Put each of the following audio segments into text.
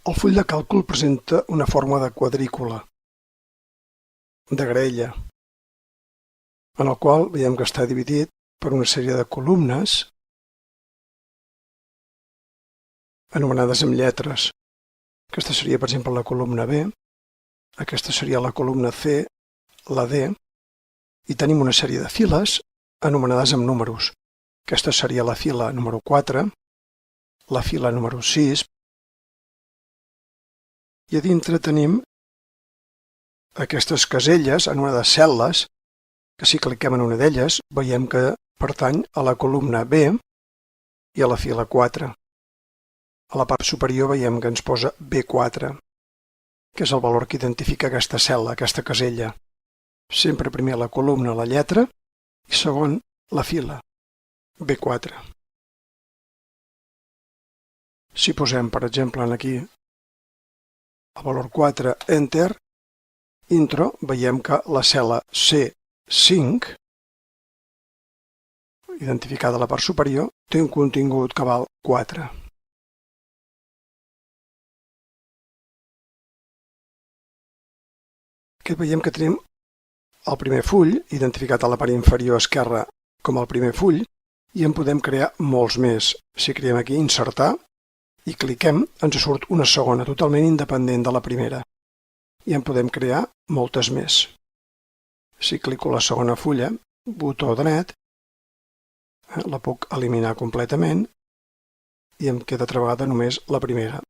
El full de càlcul presenta una forma de quadrícula, de graella, en el qual veiem que està dividit per una sèrie de columnes anomenades amb lletres. Aquesta seria, per exemple, la columna B, aquesta seria la columna C, la D, i tenim una sèrie de files anomenades amb números. Aquesta seria la fila número 4, la fila número 6, i a dintre tenim aquestes caselles anomenades cel·les, que si cliquem en una d'elles veiem que pertany a la columna B i a la fila 4. A la part superior veiem que ens posa B4, que és el valor que identifica aquesta cel·la, aquesta casella. Sempre primer la columna, la lletra, i segon la fila, B4. Si posem, per exemple, aquí el valor 4, Enter, Intro, veiem que la cel·la C5, identificada a la part superior, té un contingut que val 4. Aquí veiem que tenim el primer full, identificat a la part inferior esquerra com el primer full, i en podem crear molts més. Si creem aquí Insertar i cliquem, ens surt una segona totalment independent de la primera. I en podem crear moltes més. Si clico la segona fulla, botó dret, la puc eliminar completament i em queda altra vegada només la primera,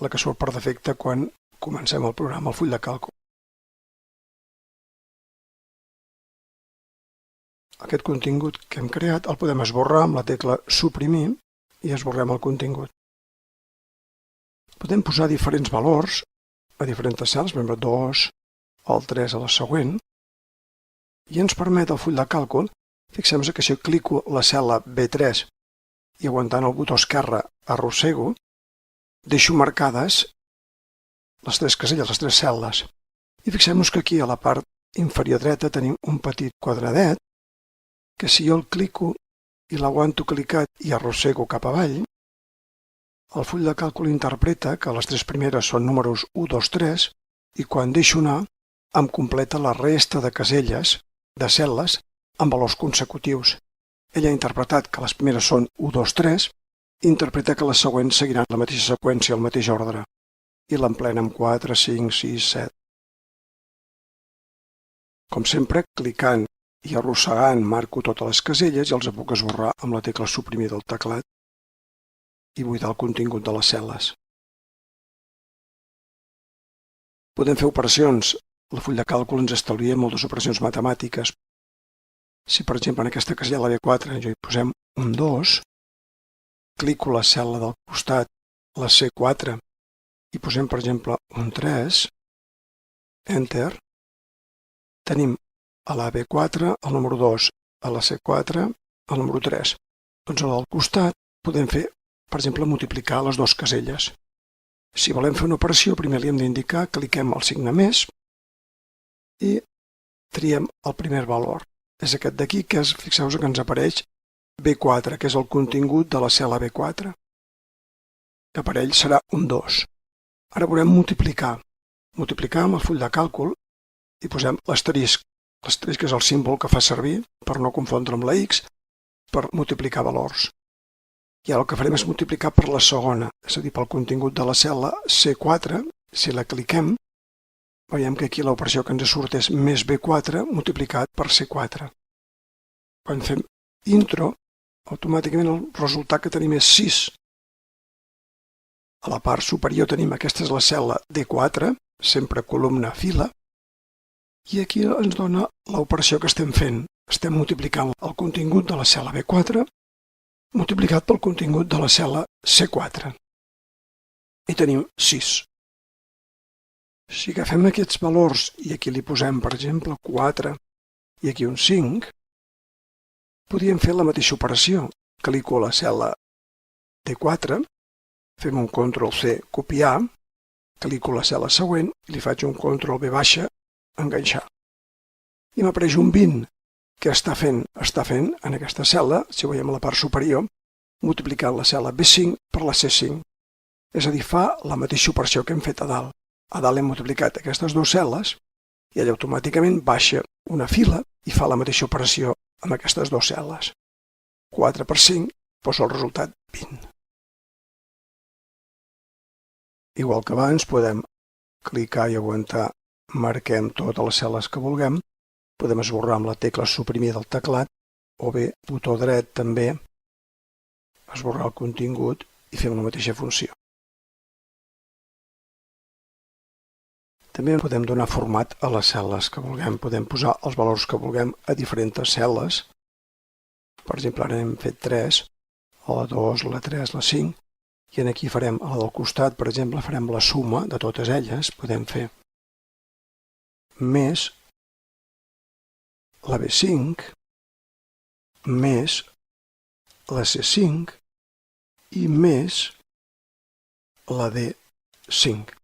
la que surt per defecte quan comencem el programa, el full de càlcul. Aquest contingut que hem creat el podem esborrar amb la tecla Suprimir i esborrem el contingut. Podem posar diferents valors a diferents cel·les, per exemple 2 o el 3 a la següent, i ens permet el full de càlcul. Fixem-nos que si clico la cel·la B3 i aguantant el botó esquerre arrossego, deixo marcades les tres caselles, les tres cel·les. I fixem-nos que aquí a la part inferior dreta tenim un petit quadradet que si jo el clico i l'aguanto clicat i arrossego cap avall, el full de càlcul interpreta que les tres primeres són números 1, 2, 3 i quan deixo anar em completa la resta de caselles, de cel·les, amb valors consecutius. Ell ha interpretat que les primeres són 1, 2, 3 i interpreta que les següents seguiran la mateixa seqüència, el mateix ordre, i l'emplena amb 4, 5, 6, 7. Com sempre, clicant i arrossegant marco totes les caselles i els puc esborrar amb la tecla Suprimir del teclat i buidar el contingut de les cel·les. Podem fer operacions. El full de càlcul ens estalvia moltes operacions matemàtiques. Si, per exemple, en aquesta casella la B4 jo hi posem un 2, clico la cel·la del costat, la C4, i posem, per exemple, un 3, Enter, tenim a la B4 el número 2, a la C4 el número 3. Doncs a del costat podem fer, per exemple, multiplicar les dues caselles. Si volem fer una operació, primer li hem d'indicar, cliquem el signe més i triem el primer valor. És aquest d'aquí que fixeu-vos que ens apareix B4, que és el contingut de la cel·la B4. Que per ell serà un 2. Ara volem multiplicar. Multiplicar amb el full de càlcul i posem l'asterisc. L'asterisc és el símbol que fa servir, per no confondre amb la X, per multiplicar valors. I ara el que farem és multiplicar per la segona, és a dir, pel contingut de la cel·la C4. Si la cliquem, veiem que aquí l'operació que ens surt és més B4 multiplicat per C4. Quan fem Intro, automàticament el resultat que tenim és 6. A la part superior tenim aquesta és la cel·la D4, sempre columna fila, i aquí ens dona l'operació que estem fent. Estem multiplicant el contingut de la cel·la B4 multiplicat pel contingut de la cel·la C4. I tenim 6. Si agafem aquests valors i aquí li posem, per exemple, 4 i aquí un 5, podríem fer la mateixa operació. Clico a la cel·la D4, fem un Ctrl+C, copiar, clico a la cel·la següent i li faig un Ctrl+V baixa, enganxar. I m'apareix un 20. Què està fent? Està fent en aquesta cel·la, si ho veiem a la part superior, multiplicant la cel·la B5 per la C5. És a dir, fa la mateixa operació que hem fet a dalt. A dalt hem multiplicat aquestes dues cel·les i ell automàticament baixa una fila i fa la mateixa operació amb aquestes dues cel·les. 4 per 5 posa el resultat 20. Igual que abans, podem clicar i aguantar, marquem totes les cel·les que vulguem, podem esborrar amb la tecla suprimir del teclat o bé botó dret també, esborrar el contingut i fem la mateixa funció. També podem donar format a les cel·les que vulguem, podem posar els valors que vulguem a diferents cel·les. Per exemple, ara hem fet 3, la 2, la 3, la 5, i aquí farem a la del costat, per exemple, farem la suma de totes elles, podem fer més la B5, més la C5 i més la D5.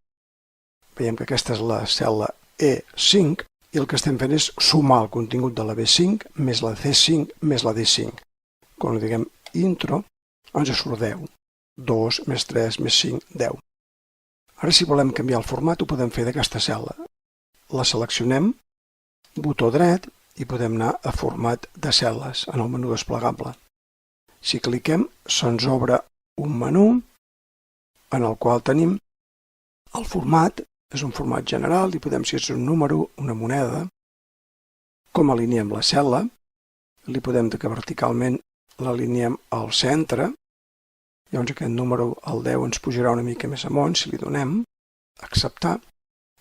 Veiem que aquesta és la cel·la E5 i el que estem fent és sumar el contingut de la B5 més la C5 més la D5. Quan diguem intro, ens surt 10. 2 més 3 més 5, 10. Ara, si volem canviar el format, ho podem fer d'aquesta cel·la. La seleccionem, botó dret, i podem anar a format de cel·les en el menú desplegable. Si cliquem, se'ns obre un menú en el qual tenim el format, és un format general, i podem si és un número, una moneda, com alineem la cel·la, li podem dir que verticalment l'alineem al centre. Llavors aquest número, el 10, ens pujarà una mica més amunt, si li donem acceptar.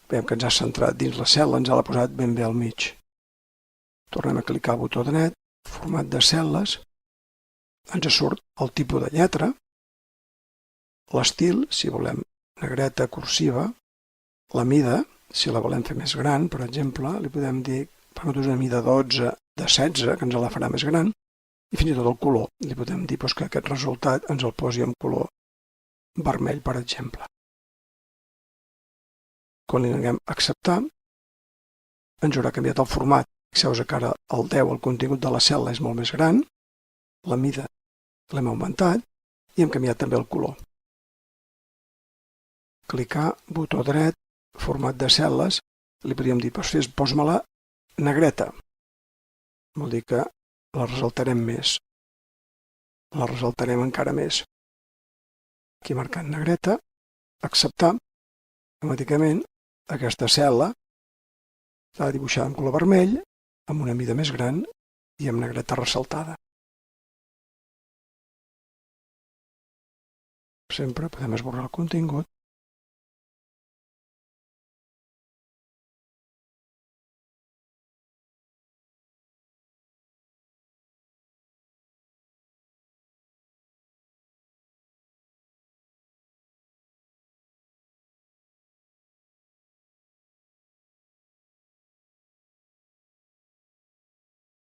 Veiem que ens ha centrat dins la cel·la, ens l'ha posat ben bé al mig. Tornem a clicar al botó dret, format de cel·les, ens surt el tipus de lletra, l'estil, si volem negreta, cursiva, la mida, si la volem fer més gran, per exemple, li podem dir per nosaltres una mida 12 de 16, que ens la farà més gran, i fins i tot el color. Li podem dir que aquest resultat ens el posi en color vermell, per exemple. Quan li donem acceptar, ens haurà canviat el format. Fixeu-vos que ara el 10, el contingut de la cel·la, és molt més gran, la mida l'hem augmentat i hem canviat també el color. Clicar, botó dret, format de cel·les, li podríem dir, posa-me-la negreta. Vol dir que la ressaltarem més, la ressaltarem encara més. Aquí marcant negreta, acceptar, automàticament aquesta cel·la s'ha dibuixat en color vermell, amb una mida més gran i amb negreta ressaltada. Sempre podem esborrar el contingut